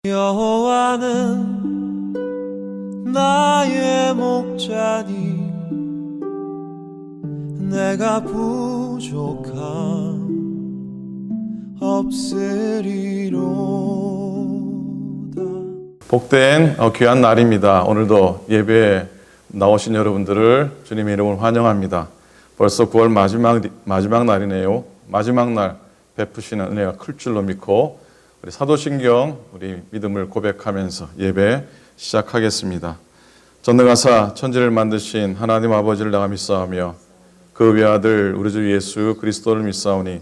여호와는 나의 목자니 내가 부족함 없으리로다. 복된 귀한 날입니다. 오늘도 예배에 나오신 여러분들을 주님의 이름으로 환영합니다. 벌써 9월 마지막 날이네요. 마지막 날 베푸시는 은혜가 클 줄로 믿고 우리 사도신경 우리 믿음을 고백하면서 예배 시작하겠습니다. 전능하사 천지를 만드신 하나님 아버지를 내가 믿사오며 그 외아들 우리 주 예수 그리스도를 믿사오니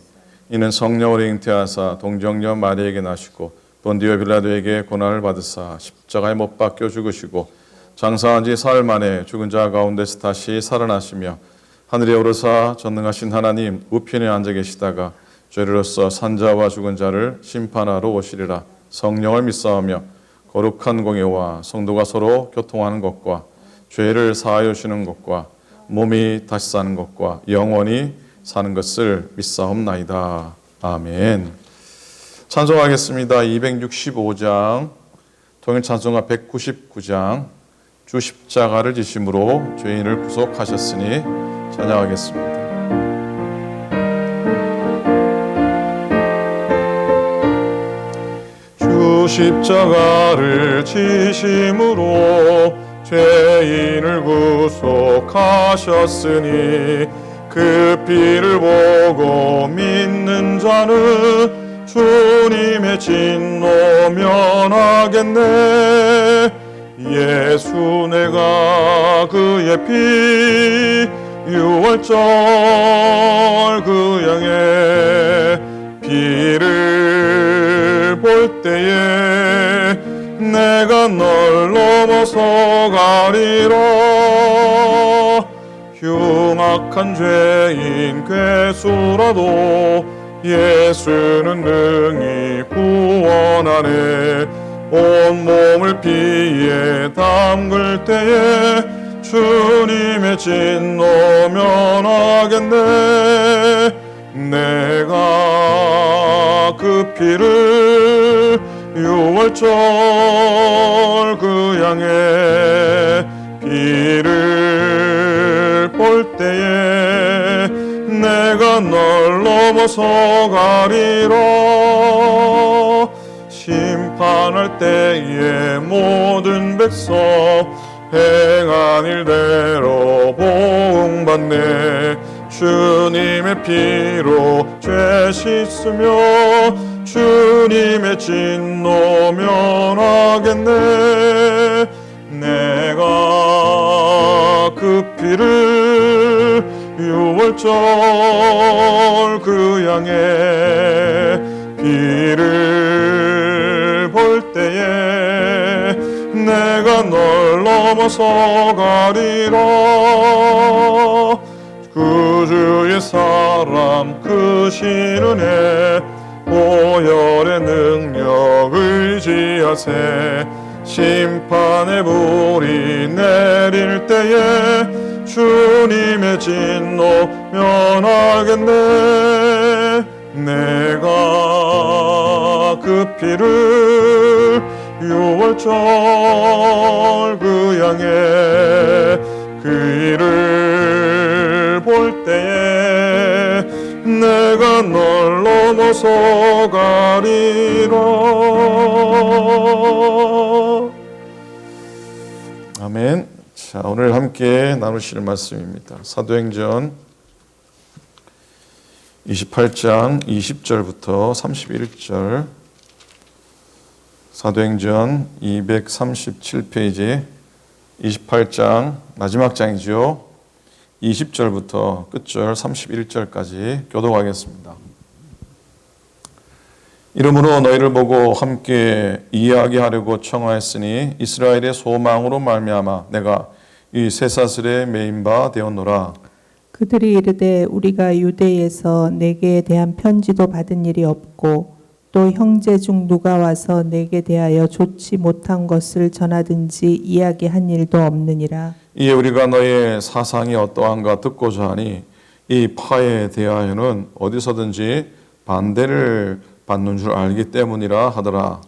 이는 성령으로 잉태하사 동정녀 마리아에게 나시고 본디오 빌라도에게 고난을 받으사 십자가에 못 박혀 죽으시고 장사한 지 사흘 만에 죽은 자 가운데서 다시 살아나시며 하늘에 오르사 전능하신 하나님 우편에 앉아 계시다가 죄로서 산자와 죽은 자를 심판하러 오시리라. 성령을 믿사오며 거룩한 공예와 성도가 서로 교통하는 것과 죄를 사하여 주시는 것과 몸이 다시 사는 것과 영원히 사는 것을 믿사옵나이다. 아멘. 찬송하겠습니다. 265장 통일 찬송가 199장 주 십자가를 지심으로 죄인을 구속하셨으니 찬양하겠습니다. 주 십자가를 지심으로 죄인을 구속하셨으니 그 피를 보고 믿는 자는 주님의 진노 면하겠네. 예수 내가 그의 피 유월절 그 양의 피를 볼 때에 내가 널 넘어서 가리라. 흉악한 죄인 괴수라도 예수는 능히 구원하네. 온몸을 피에 담글 때에 주님의 진노 면하겠네. 내가 그 피를 유월절 그 양의 피를 볼 때에 내가 널 넘어서 가리라. 심판할 때에 모든 백성 행한 일대로 보응받네. 주님의 피로 죄 씻으며 주님의 진노 면하겠네. 내가 그 피를 유월절 그 양의 피를 볼 때에 내가 널 넘어서 가리라. 구주의 사람 크신 은혜 보혈의 능력 의지하세. 심판의 불이 내릴 때에 주님의 진노 면하겠네. 내가 그 피를 유월절 그 양의 그 일을 볼 때에 내가 널 넘어서 가리라. 아멘. 자, 오늘 함께 나누실 말씀입니다. 사도행전 28장 20절부터 31절, 사도행전 237페이지 28장 마지막 장이죠. 20절부터 끝절 31절까지 교독하겠습니다. 이러므로 너희를 보고 함께 이야기하려고 청하였으니 이스라엘의 소망으로 말미암아 내가 이 쇠사슬에 매인 바 되었노라. 그들이 이르되 우리가 유대에서 내게 대한 편지도 받은 일이 없고 또 형제 중 누가 와서 내게 대하여 좋지 못한 것을 전하든지 이야기한 일도 없느니라. 이에 우리가 너의 사상이 어떠한가 듣고자 하니 이 파에 대하여는 어디서든지 반대를 받는 줄 알기 때문이라 하더라.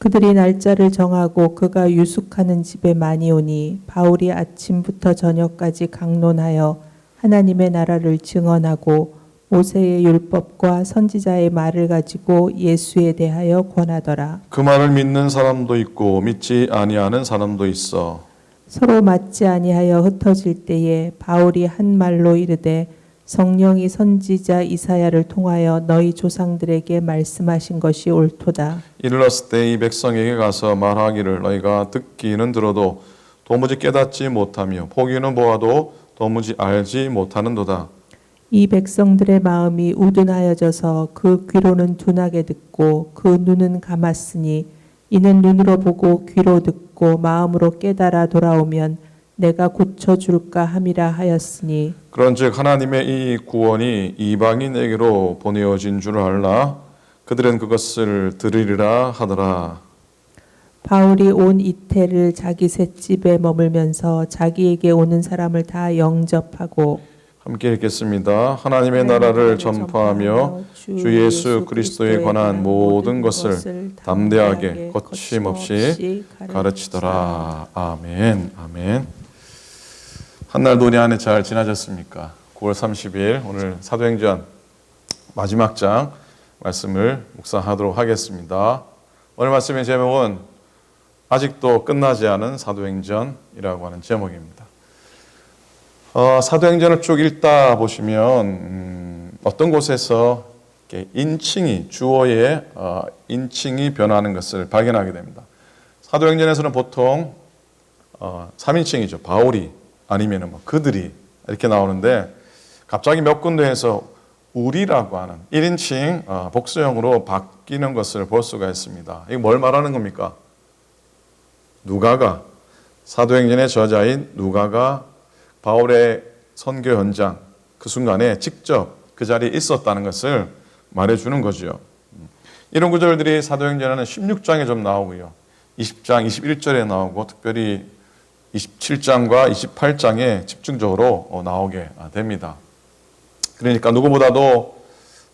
그들이 날짜를 정하고 그가 유숙하는 집에 많이 오니 바울이 아침부터 저녁까지 강론하여 하나님의 나라를 증언하고 모세의 율법과 선지자의 말을 가지고 예수에 대하여 권하더라. 그 말을 믿는 사람도 있고 믿지 아니하는 사람도 있어. 서로 맞지 아니하여 흩어질 때에 바울이 한 말로 이르되 성령이 선지자 이사야를 통하여 너희 조상들에게 말씀하신 것이 옳도다. 이르렀을 때 이 백성에게 가서 말하기를 너희가 듣기는 들어도 도무지 깨닫지 못하며 보기는 보아도 도무지 알지 못하는도다. 이 백성들의 마음이 우둔하여져서 그 귀로는 둔하게 듣고 그 눈은 감았으니 이는 눈으로 보고 귀로 듣고 마음으로 깨달아 돌아오면 내가 고쳐줄까 함이라 하였으니 그런즉 하나님의 이 구원이 이방인에게로 보내어진 줄 알라. 그들은 그것을 들으리라 하더라. 바울이 온 이태를 자기 셋집에 머물면서 자기에게 오는 사람을 다 영접하고 함께 읽겠습니다. 하나님의 나라를 전파하며 주 예수 그리스도에 관한 모든 것을 담대하게 거침없이 가르치더라. 아멘. 아멘. 한날 논의 안에 잘 지나셨습니까? 9월 30일 오늘 사도행전 마지막 장 말씀을 묵상하도록 하겠습니다. 오늘 말씀의 제목은 아직도 끝나지 않은 사도행전이라고 하는 제목입니다. 사도행전을 쭉 읽다 보시면 어떤 곳에서 이렇게 인칭이 주어의 인칭이 변하는 것을 발견하게 됩니다. 사도행전에서는 보통 3인칭이죠. 바울이 아니면 뭐 그들이 이렇게 나오는데 갑자기 몇 군데에서 우리라고 하는 1인칭 복수형으로 바뀌는 것을 볼 수가 있습니다. 이게 뭘 말하는 겁니까? 누가가 사도행전의 저자인 누가가 바울의 선교 현장 그 순간에 직접 그 자리에 있었다는 것을 말해주는 거죠. 이런 구절들이 사도행전에는 16장에 좀 나오고요. 20장, 21절에 나오고 특별히 27장과 28장에 집중적으로 나오게 됩니다. 그러니까 누구보다도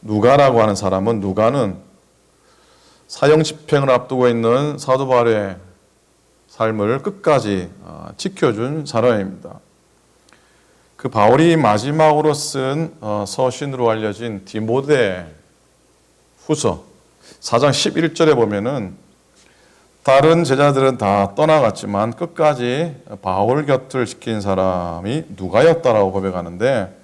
누가라고 하는 사람은 누가는 사형 집행을 앞두고 있는 사도 바울의 삶을 끝까지 지켜준 사람입니다. 그 바울이 마지막으로 쓴 서신으로 알려진 디모데 후서 4장 11절에 보면은 다른 제자들은 다 떠나갔지만 끝까지 바울 곁을 지킨 사람이 누가였다라고 고백하는데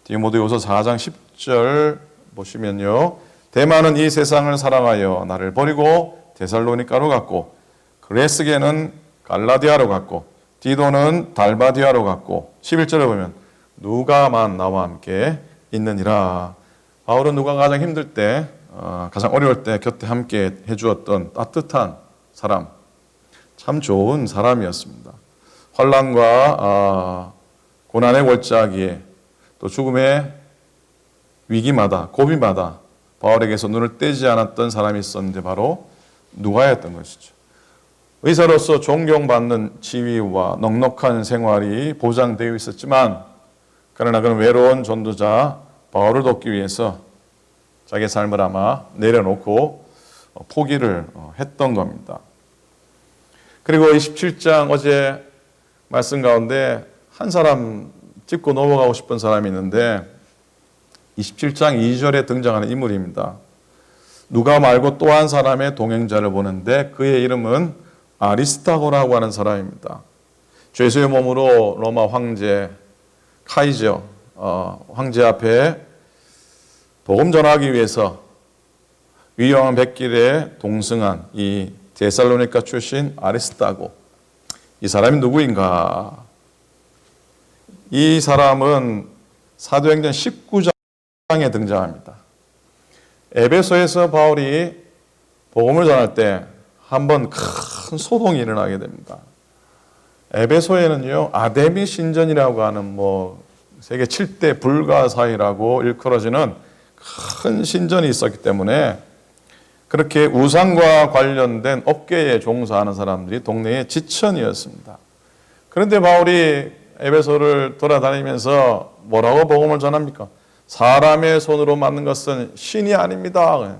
디모데후서 4장 10절 보시면요. 데마는 이 세상을 사랑하여 나를 버리고 데살로니가로 갔고 그레스게는 갈라디아로 갔고 디도는 달바디아로 갔고 11절에 보면 누가만 나와 함께 있느니라. 바울은 누가가 가장 힘들 때 가장 어려울 때 곁에 함께 해주었던 따뜻한 사람, 참 좋은 사람이었습니다. 환난과 고난의 골짜기에 또 죽음의 위기마다 고비마다 바울에게서 눈을 떼지 않았던 사람이 있었는데 바로 누가였던 것이죠. 의사로서 존경받는 지위와 넉넉한 생활이 보장되어 있었지만 그러나 그는 외로운 전도자 바울을 돕기 위해서 자기의 삶을 아마 내려놓고 포기를 했던 겁니다. 그리고 27장 어제 말씀 가운데 한 사람 짚고 넘어가고 싶은 사람이 있는데 27장 2절에 등장하는 인물입니다. 누가 말고 또 한 사람의 동행자를 보는데 그의 이름은 아리스타고라고 하는 사람입니다. 죄수의 몸으로 로마 황제 카이저 황제 앞에 복음 전하기 위해서 위험한 백길에 동승한 이 데살로니가 출신 아리스타고, 이 사람이 누구인가? 이 사람은 사도행전 19장에 등장합니다. 에베소에서 바울이 복음을 전할 때 한번 큰 소동이 일어나게 됩니다. 에베소에는요, 아데미 신전이라고 하는 세계 7대 불가사의라고 일컬어지는 큰 신전이 있었기 때문에 그렇게 우상과 관련된 업계에 종사하는 사람들이 동네의 지천이었습니다. 그런데 바울이 에베소를 돌아다니면서 뭐라고 복음을 전합니까? 사람의 손으로 만든 것은 신이 아닙니다.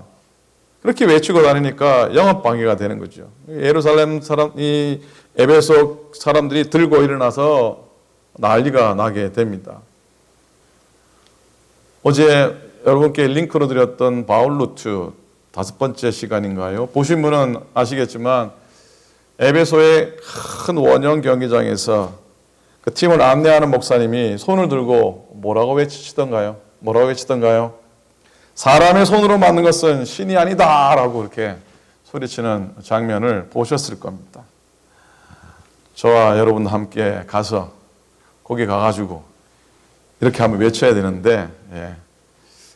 그렇게 외치고 다니니까 영업방해가 되는 거죠. 예루살렘 사람, 이 에베소 사람들이 들고 일어나서 난리가 나게 됩니다. 어제 여러분께 링크로 드렸던 바울루트 5번째 시간인가요? 보신 분은 아시겠지만 에베소의 큰 원형 경기장에서 그 팀을 안내하는 목사님이 손을 들고 뭐라고 외치시던가요? 사람의 손으로 만든 것은 신이 아니다라고 이렇게 소리치는 장면을 보셨을 겁니다. 저와 여러분 함께 가서 거기 가가지고 이렇게 한번 외쳐야 되는데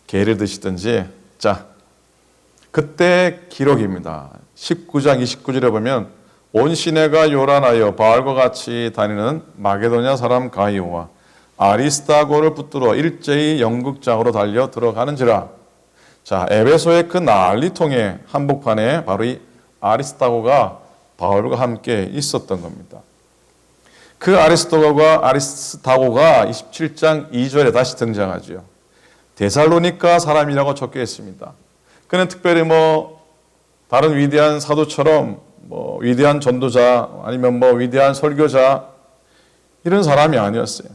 개를 드시든지. 자, 그때 기록입니다. 19장 29절에 보면 온 시내가 요란하여 바울과 같이 다니는 마게도냐 사람 가이오와 아리스타고를 붙들어 일제히 연극장으로 달려 들어가는지라. 자, 에베소의 그 난리통의 한복판에 바로 이 아리스타고가 바울과 함께 있었던 겁니다. 그 아리스타고가 27장 2절에 다시 등장하죠. 데살로니가 사람이라고 적혀 있습니다. 그는 특별히 다른 위대한 사도처럼 위대한 전도자 아니면 위대한 설교자 이런 사람이 아니었어요.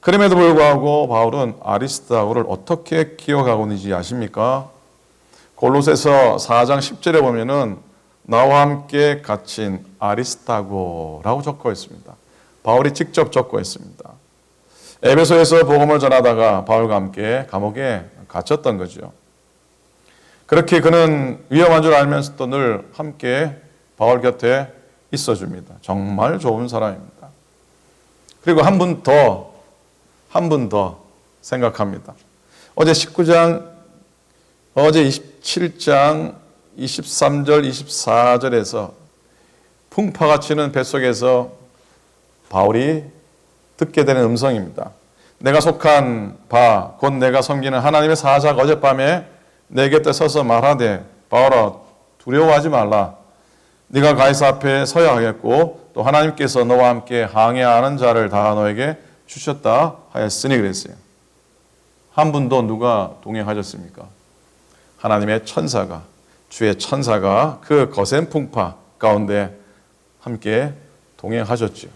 그럼에도 불구하고 바울은 아리스타고를 어떻게 기억하고 있는지 아십니까? 골로새서 4장 10절에 보면은 나와 함께 갇힌 아리스타고라고 적혀 있습니다. 바울이 직접 적고 있습니다. 에베소에서 복음을 전하다가 바울과 함께 감옥에 갇혔던 거죠. 그렇게 그는 위험한 줄 알면서도 늘 함께 바울 곁에 있어줍니다. 정말 좋은 사람입니다. 그리고 한 분 더 생각합니다. 어제 27장 23절, 24절에서 풍파가 치는 뱃속에서 바울이 듣게 되는 음성입니다. 내가 속한 바, 곧 내가 섬기는 하나님의 사자가 어젯밤에 내 곁에 서서 말하되 바울아 두려워하지 말라. 네가 가이사 앞에 서야 하겠고 또 하나님께서 너와 함께 항해하는 자를 다 너에게 주셨다 하였으니 그랬어요. 한 분도 누가 동행하셨습니까? 하나님의 천사가, 주의 천사가 그 거센 풍파 가운데 함께 동행하셨죠.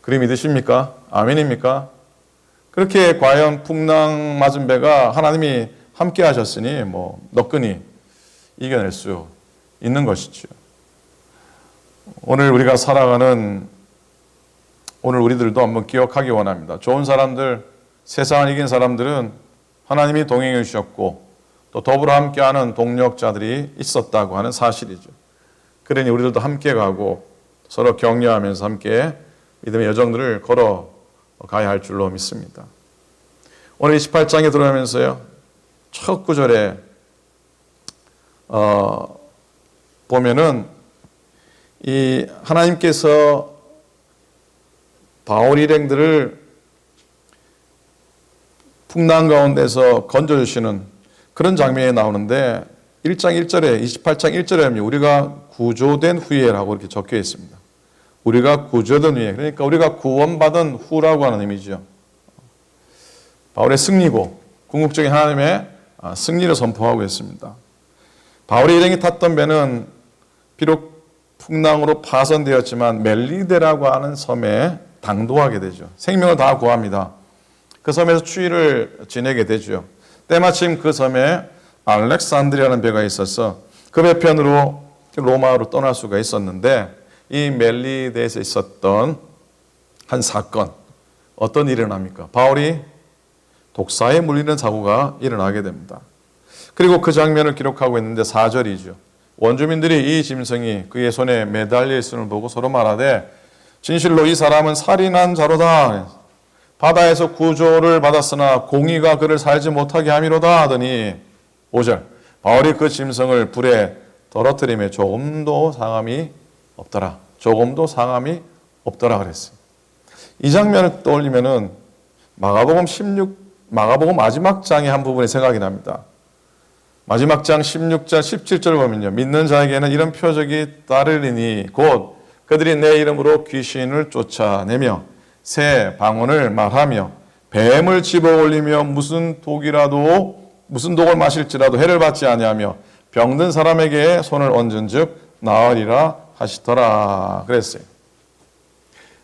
그리 믿으십니까? 아멘입니까? 그렇게 과연 풍랑 맞은 배가 하나님이 함께 하셨으니 너끈히 이겨낼 수 있는 것이죠. 오늘 우리가 살아가는 오늘 우리들도 한번 기억하기 원합니다. 좋은 사람들, 세상을 이긴 사람들은 하나님이 동행해 주셨고 또 더불어 함께하는 동력자들이 있었다고 하는 사실이죠. 그러니 우리들도 함께 가고 서로 격려하면서 함께 믿음의 여정들을 걸어가야 할 줄로 믿습니다. 오늘 28장에 들어가면서요. 첫 구절에 보면은 이 하나님께서 바울 일행들을 풍랑 가운데서 건져주시는 그런 장면이 나오는데 1장 1절에 28장 1절에 우리가 구조된 후에라고 이렇게 적혀 있습니다. 우리가 구조된 후에, 그러니까 우리가 구원받은 후라고 하는 의미죠. 바울의 승리고 궁극적인 하나님의 승리를 선포하고 있습니다. 바울의 일행이 탔던 배는 비록 풍랑으로 파손되었지만 멜리데라고 하는 섬에 당도하게 되죠. 생명을 다 구합니다. 그 섬에서 추위를 지내게 되죠. 때마침 그 섬에 알렉산드리아라는 배가 있어서 그 배편으로 로마로 떠날 수가 있었는데 이 멜리데에서 있었던 한 사건, 어떤 일이 일어납니까? 바울이 독사에 물리는 사고가 일어나게 됩니다. 그리고 그 장면을 기록하고 있는데 4절이죠. 원주민들이 이 짐승이 그의 손에 매달려 있음을 보고 서로 말하되 진실로 이 사람은 살인한 자로다. 바다에서 구조를 받았으나 공의가 그를 살지 못하게 함이로다 하더니 5절 바울이 그 짐승을 불에 떨어뜨림에 조금도 상함이 없더라. 조금도 상함이 없더라 그랬어요. 이 장면을 떠올리면은 마가복음 마지막 장의 한 부분이 생각이 납니다. 마지막 장 16절 17절 보면요. 믿는 자에게는 이런 표적이 따르리니 곧 그들이 내 이름으로 귀신을 쫓아내며 새 방언을 말하며 뱀을 집어올리며 무슨 독을 마실지라도 해를 받지 아니하며 병든 사람에게 손을 얹은 즉 나으리라 하시더라 그랬어요.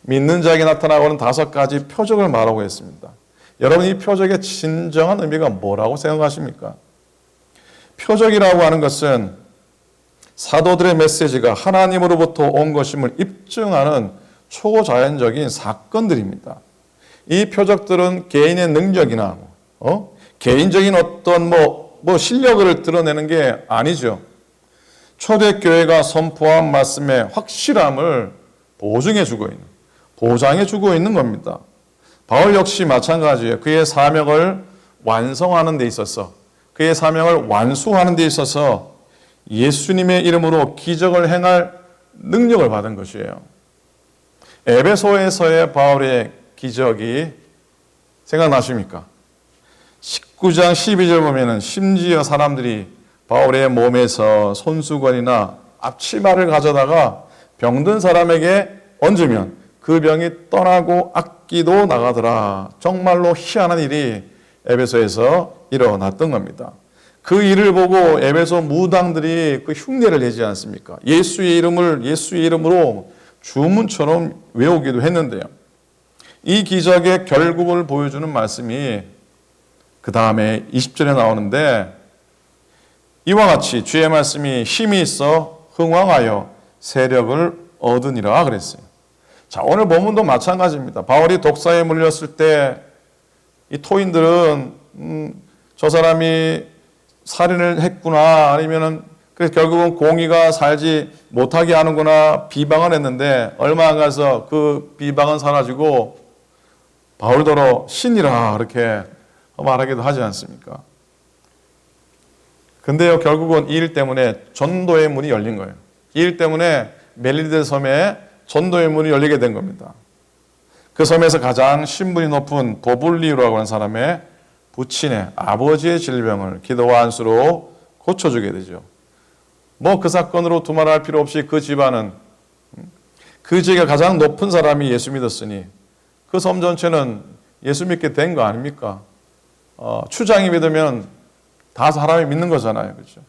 믿는 자에게 나타나고는 5가지 표적을 말하고 있습니다. 여러분, 이 표적의 진정한 의미가 뭐라고 생각하십니까? 표적이라고 하는 것은 사도들의 메시지가 하나님으로부터 온 것임을 입증하는 초자연적인 사건들입니다. 이 표적들은 개인의 능력이나 개인적인 어떤 실력을 드러내는 게 아니죠. 초대교회가 선포한 말씀의 확실함을 보장해주고 있는 겁니다. 바울 역시 마찬가지예요. 그의 사명을 완성하는 데 있어서, 그의 사명을 완수하는 데 있어서 예수님의 이름으로 기적을 행할 능력을 받은 것이에요. 에베소에서의 바울의 기적이 생각나십니까? 19장 12절 보면은 심지어 사람들이 바울의 몸에서 손수건이나 앞치마를 가져다가 병든 사람에게 얹으면 그 병이 떠나고 악기도 나가더라. 정말로 희한한 일이 에베소에서 일어났던 겁니다. 그 일을 보고 에베소 무당들이 그 흉내를 내지 않습니까? 예수의 이름으로 주문처럼 외우기도 했는데요. 이 기적의 결국을 보여주는 말씀이 그 다음에 20절에 나오는데, 이와 같이 주의 말씀이 힘이 있어 흥왕하여 세력을 얻으니라 그랬어요. 자, 오늘 본문도 마찬가지입니다. 바울이 독사에 물렸을 때 이 토인들은 저 사람이 살인을 했구나, 아니면은 그래서 결국은 공의가 살지 못하게 하는구나 비방을 했는데, 얼마 안 가서 그 비방은 사라지고 바울더러 신이라 이렇게 말하기도 하지 않습니까? 근데요, 결국은 이 일 때문에 전도의 문이 열린 거예요. 이 일 때문에 멜리데 섬에 전도의 문이 열리게 된 겁니다. 그 섬에서 가장 신분이 높은 도블리우라고 하는 사람의 부친의 아버지의 질병을 기도와 안수로 고쳐주게 되죠. 그 사건으로 두말할 필요 없이 그 집안은, 그 지역에 가장 높은 사람이 예수 믿었으니 그 섬 전체는 예수 믿게 된 거 아닙니까? 추장이 믿으면 다 사람이 믿는 거잖아요. 그렇죠?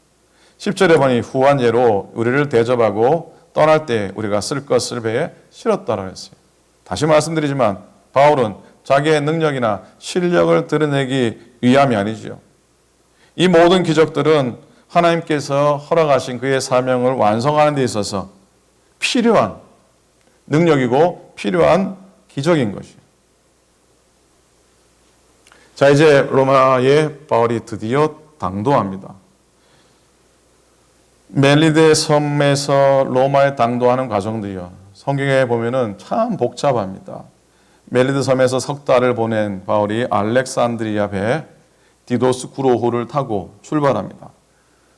10절에 보니 후한 예로 우리를 대접하고 떠날 때 우리가 쓸 것을 배에 실었다라고 했어요. 다시 말씀드리지만 바울은 자기의 능력이나 실력을 드러내기 위함이 아니죠. 이 모든 기적들은 하나님께서 허락하신 그의 사명을 완성하는 데 있어서 필요한 능력이고 필요한 기적인 것이에요. 자, 이제 로마에 바울이 드디어 당도합니다. 멜리데 섬에서 로마에 당도하는 과정들이요, 성경에 보면은 참 복잡합니다. 멜리데 섬에서 석 달을 보낸 바울이 알렉산드리아 배 디도스 구로호를 타고 출발합니다.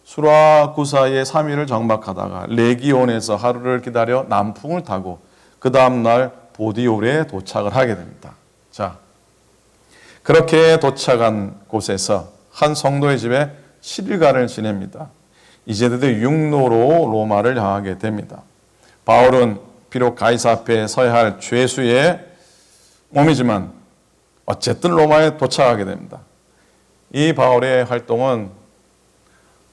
수라구사의 3일을 정박하다가 레기온에서 하루를 기다려 남풍을 타고 그 다음날 보디올에 도착을 하게 됩니다. 자, 그렇게 도착한 곳에서 한 성도의 집에 7일간을 지냅니다. 이제 드디어 육로로 로마를 향하게 됩니다. 바울은 비록 가이사 앞에 서야 할 죄수의 몸이지만 어쨌든 로마에 도착하게 됩니다. 이 바울의 활동은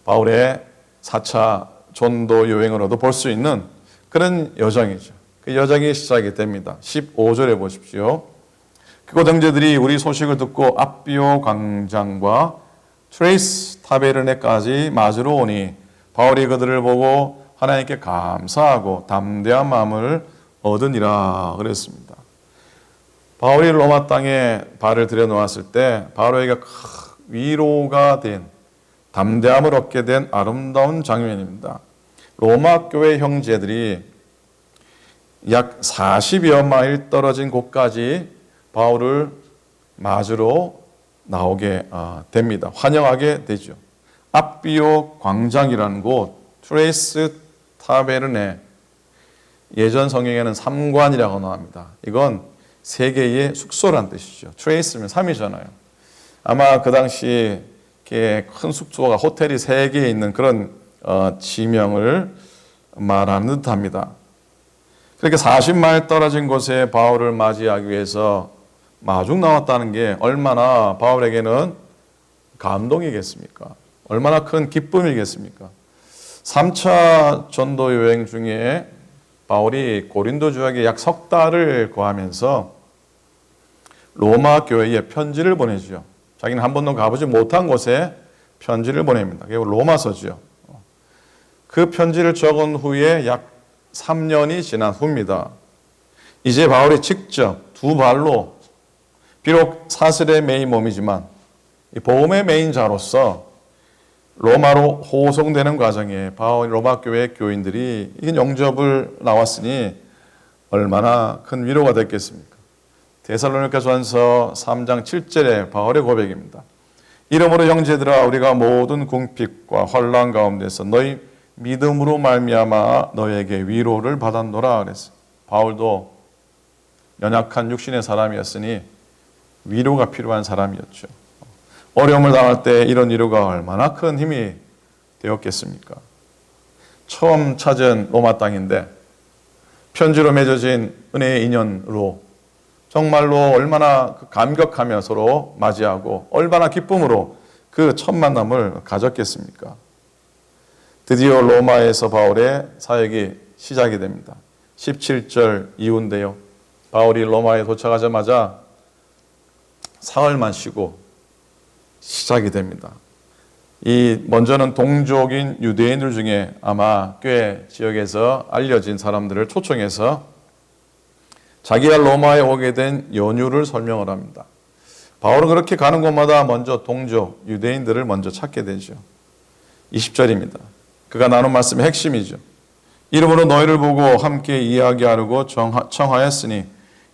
바울의 4차 전도 여행으로도 볼 수 있는 그런 여정이죠. 그 여정이 시작이 됩니다. 15절에 보십시오. 그곳 형제들이 우리 소식을 듣고 앞비오 광장과 트레이스 타베르네까지 맞으러 오니 바울이 그들을 보고 하나님께 감사하고 담대한 마음을 얻으니라 그랬습니다. 바울이 로마 땅에 발을 들여놓았을 때 바울에게 위로가 된, 담대함을 얻게 된 아름다운 장면입니다. 로마 교회 형제들이 약 40여 마일 떨어진 곳까지 바울을 맞으러 나오게 됩니다. 환영하게 되죠. 앞비오 광장이라는 곳, 트레이스 타베르네, 예전 성경에는 3관이라고 나옵니다. 이건 세 개의 숙소란 뜻이죠. 트레이스면 3이잖아요. 아마 그 당시 큰 숙소가 호텔이 3개 있는 그런 지명을 말하는 듯합니다. 그렇게 40마일 떨어진 곳에 바울을 맞이하기 위해서 마중 나왔다는 게 얼마나 바울에게는 감동이겠습니까? 얼마나 큰 기쁨이겠습니까? 3차 전도 여행 중에 바울이 고린도 지역에 약 석 달을 거하면서 로마 교회에 편지를 보내죠. 자기는 한 번도 가보지 못한 곳에 편지를 보냅니다. 그게 로마서죠. 그 편지를 적은 후에 약 3년이 지난 후입니다. 이제 바울이 직접 두 발로 비록 사슬에 매인 몸이지만 이 복음의 메인 자로서 로마로 호송되는 과정에 바울 로마 교회 교인들이 이 영접을 나왔으니 얼마나 큰 위로가 됐겠습니까? 데살로니가전서 3장 7절의 바울의 고백입니다. 이러므로 형제들아 우리가 모든 궁핍과 환난 가운데서 너희 믿음으로 말미암아 너에게 위로를 받았노라 그랬어요. 바울도 연약한 육신의 사람이었으니 위로가 필요한 사람이었죠. 어려움을 당할 때 이런 위로가 얼마나 큰 힘이 되었겠습니까? 처음 찾은 로마 땅인데 편지로 맺어진 은혜의 인연으로 정말로 얼마나 감격하며 서로 맞이하고 얼마나 기쁨으로 그 첫 만남을 가졌겠습니까? 드디어 로마에서 바울의 사역이 시작이 됩니다. 17절 이후인데요. 바울이 로마에 도착하자마자 사흘만 쉬고 시작이 됩니다. 이 먼저는 동족인 유대인들 중에 아마 꽤 지역에서 알려진 사람들을 초청해서 자기가 로마에 오게 된 연유를 설명을 합니다. 바울은 그렇게 가는 곳마다 먼저 동족 유대인들을 먼저 찾게 되죠. 20절입니다. 그가 나눈 말씀의 핵심이죠. 이름으로 너희를 보고 함께 이야기하려고 청하였으니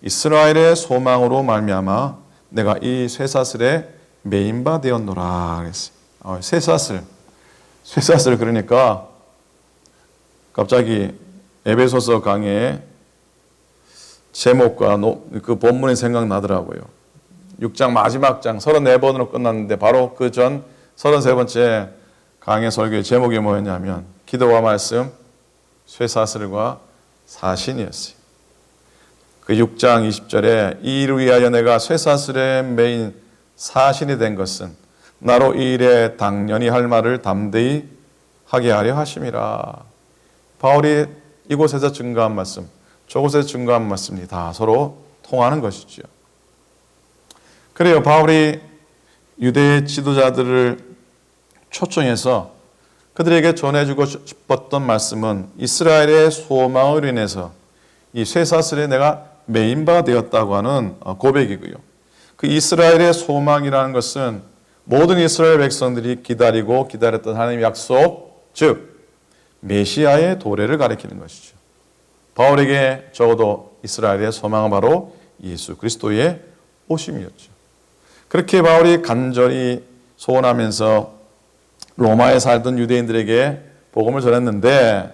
이스라엘의 소망으로 말미암아 내가 이 쇠사슬에 매인 바 되었노라 그랬어요. 쇠사슬 그러니까 갑자기 에베소서 강의 제목과 그 본문이 생각나더라고요. 6장 마지막 장 34번으로 끝났는데 바로 그 전 33번째 강의 설교의 제목이 뭐였냐면 기도와 말씀, 쇠사슬과 사신이었어요. 그 6장 20절에 이 일을 위하여 내가 쇠사슬에 매인 사신이 된 것은 나로 이 일에 당연히 할 말을 담대히 하게 하려 하심이라. 바울이 이곳에서 증거한 말씀, 저곳에서 증거한 말씀이 다 서로 통하는 것이죠. 그래요. 바울이 유대 지도자들을 초청해서 그들에게 전해주고 싶었던 말씀은 이스라엘의 소망으로 인해서 이 쇠사슬에 내가 매인 바 되었다고 하는 고백이고요. 그 이스라엘의 소망이라는 것은 모든 이스라엘 백성들이 기다리고 기다렸던 하나님의 약속, 즉 메시아의 도래를 가리키는 것이죠. 바울에게 적어도 이스라엘의 소망은 바로 예수 그리스도의 오심이었죠. 그렇게 바울이 간절히 소원하면서 로마에 살던 유대인들에게 복음을 전했는데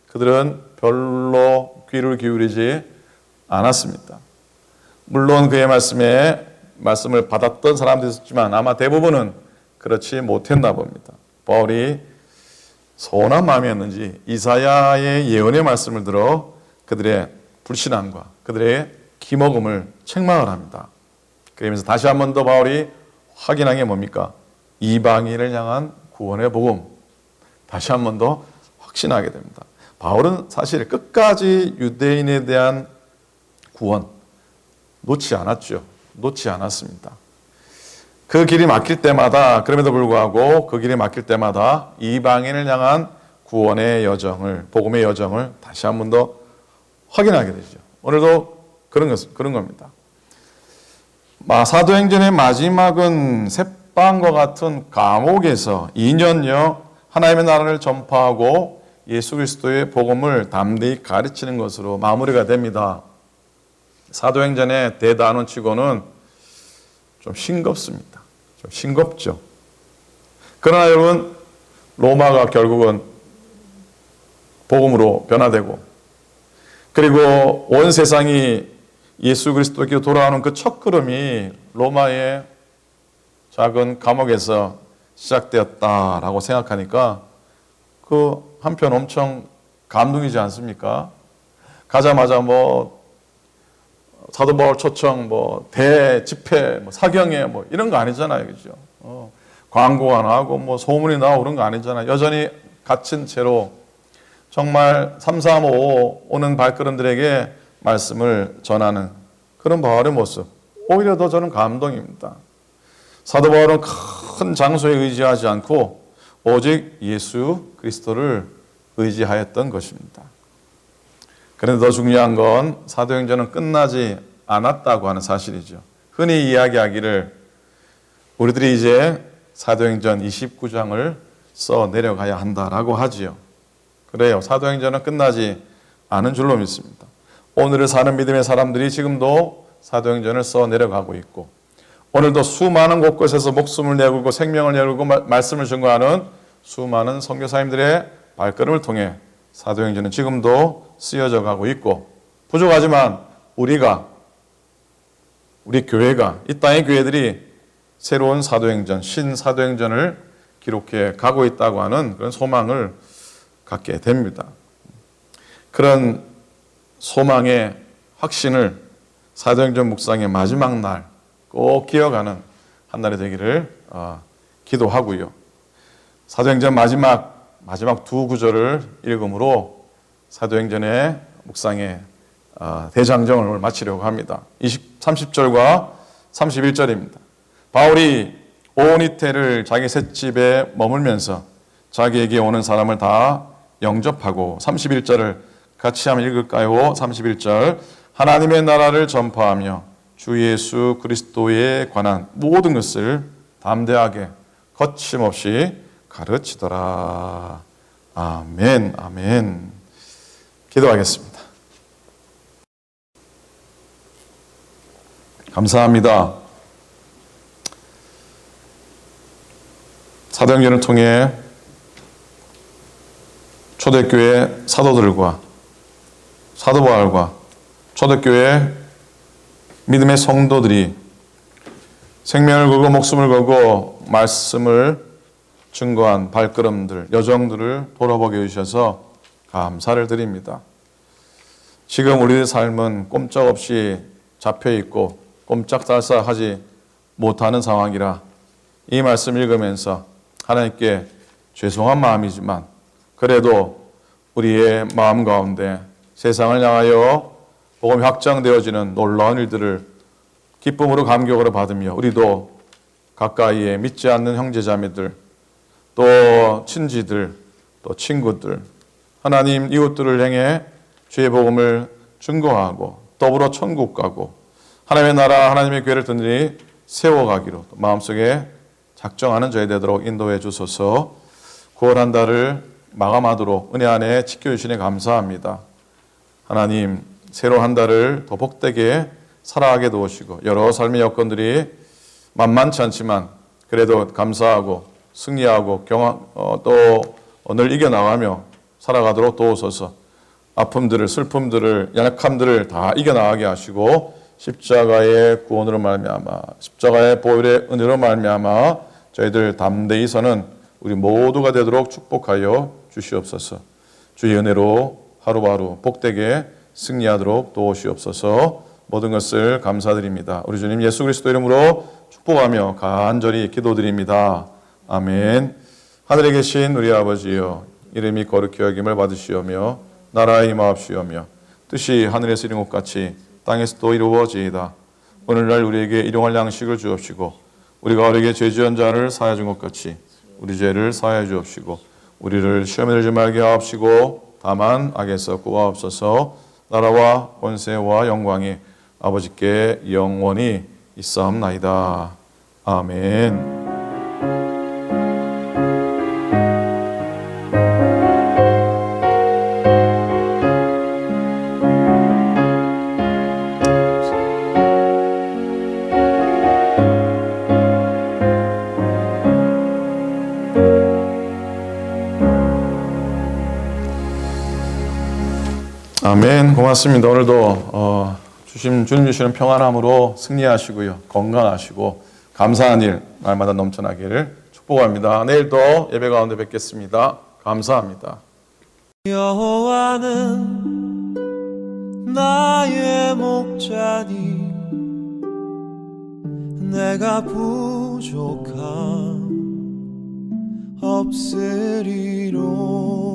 그들은 별로 귀를 기울이지 않았습니다. 물론 그의 말씀을 받았던 사람도 있었지만 아마 대부분은 그렇지 못했나 봅니다. 바울이 서운한 마음이었는지 이사야의 예언의 말씀을 들어 그들의 불신앙과 그들의 기먹음을 책망을 합니다. 그러면서 다시 한 번 더 바울이 확인한 게 뭡니까? 이방인을 향한 구원의 복음. 다시 한 번 더 확신하게 됩니다. 바울은 사실 끝까지 유대인에 대한 구원 놓지 않았죠. 놓지 않았습니다. 그 길이 막힐 때마다 그럼에도 불구하고 그 길이 막힐 때마다 이방인을 향한 구원의 여정을 복음의 여정을 다시 한 번 더 확인하게 되죠. 오늘도 그런 겁니다. 사도행전의 마지막은 새빵과 같은 감옥에서 2년여 하나님의 나라를 전파하고 예수 그리스도의 복음을 담대히 가르치는 것으로 마무리가 됩니다. 사도행전의 대단원치고는 좀 싱겁습니다. 좀 싱겁죠. 그러나 여러분, 로마가 결국은 복음으로 변화되고 그리고 온 세상이 예수 그리스도께 돌아오는 그 첫걸음이 로마의 작은 감옥에서 시작되었다라고 생각하니까 그 한편 엄청 감동이지 않습니까? 가자마자 사도 바울 초청, 대집회, 사경회, 이런 거 아니잖아요. 그죠? 광고가 나오고, 소문이 나오고 그런 거 아니잖아요. 여전히 갇힌 채로 정말 335 오는 발걸음들에게 말씀을 전하는 그런 바울의 모습, 오히려 더 저는 감동입니다. 사도 바울은 큰 장소에 의지하지 않고 오직 예수 그리스도를 의지하였던 것입니다. 그런데 더 중요한 건 사도행전은 끝나지 않았다고 하는 사실이죠. 흔히 이야기하기를 우리들이 이제 사도행전 29장을 써 내려가야 한다라고 하지요. 그래요. 사도행전은 끝나지 않은 줄로 믿습니다. 오늘을 사는 믿음의 사람들이 지금도 사도행전을 써 내려가고 있고, 오늘도 수많은 곳곳에서 목숨을 내걸고 생명을 내걸고 말씀을 전거하는 수많은 선교사님들의 발걸음을 통해 사도행전은 지금도 쓰여져 가고 있고, 부족하지만 우리 교회가, 이 땅의 교회들이 새로운 사도행전, 신사도행전을 기록해 가고 있다고 하는 그런 소망을 갖게 됩니다. 그런 소망의 확신을 사도행전 묵상의 마지막 날 꼭 기억하는 한 날이 되기를 기도하고요. 사도행전 마지막 두 구절을 읽음으로 사도행전의 묵상의 대장정을 오늘 마치려고 합니다. 30절과 31절입니다. 바울이 온 이태를 자기 셋집에 머물면서 자기에게 오는 사람을 다 영접하고, 31절을 같이 한번 읽을까요? 31절, 하나님의 나라를 전파하며 주 예수 그리스도에 관한 모든 것을 담대하게 거침없이 가르치더라. 아멘, 아멘. 기도하겠습니다. 감사합니다. 사도행전을 통해 초대교회 사도들과 사도 바울과 초대교회 믿음의 성도들이 생명을 걸고 목숨을 걸고 말씀을 증거한 발걸음들, 여정들을 돌아보게 해주셔서 감사를 드립니다. 지금 우리의 삶은 꼼짝없이 잡혀있고 꼼짝달싹하지 못하는 상황이라 이 말씀 읽으면서 하나님께 죄송한 마음이지만 그래도 우리의 마음 가운데 세상을 향하여 복음이 확장되어지는 놀라운 일들을 기쁨으로 감격으로 받으며 우리도 가까이에 믿지 않는 형제자매들, 또 친지들, 또 친구들, 하나님 이웃들을 향해 주의 복음을 증거하고 더불어 천국 가고 하나님의 나라, 하나님의 교회를 든든히 세워가기로 마음속에 작정하는 저희 되도록 인도해 주소서. 9월 한 달을 마감하도록 은혜 안에 지켜주시니 감사합니다. 하나님, 새로운 한 달을 더 복되게 살아가게 도우시고 여러 삶의 여건들이 만만치 않지만 그래도 감사하고 승리하고 또 늘 이겨나가며 살아가도록 도우소서. 아픔들을, 슬픔들을, 연약함들을 다 이겨나가게 하시고 십자가의 구원으로 말미암아 십자가의 보혈의 은혜로 말미암아 저희들 담대히 서는 우리 모두가 되도록 축복하여 주시옵소서. 주의 은혜로 하루하루 복되게 승리하도록 도우시옵소서. 모든 것을 감사드립니다. 우리 주님 예수 그리스도 이름으로 축복하며 간절히 기도드립니다. 아멘. 하늘에 계신 우리 아버지여, 이름이 거룩히 여김을 받으시오며 나라의 임하옵시오며 뜻이 하늘에서 이룬 것 같이 땅에서도 이루어지이다. 오늘날 우리에게 일용할 양식을 주옵시고 우리가 우리에게 죄 지은 자를 사하여 준 것 같이 우리 죄를 사하여 주옵시고 우리를 시험에 들지 말게 하옵시고 다만 악에서 구하옵소서. 나라와 권세와 영광이 아버지께 영원히 있사옵나이다. 아멘. 아멘. 고맙습니다. 오늘도 주님 주시는 평안함으로 승리하시고요, 건강하시고 감사한 일 날마다 넘쳐나기를 축복합니다. 내일도 예배 가운데 뵙겠습니다. 감사합니다. 여호와는 나의 목자니 내가 부족함 없 없으리로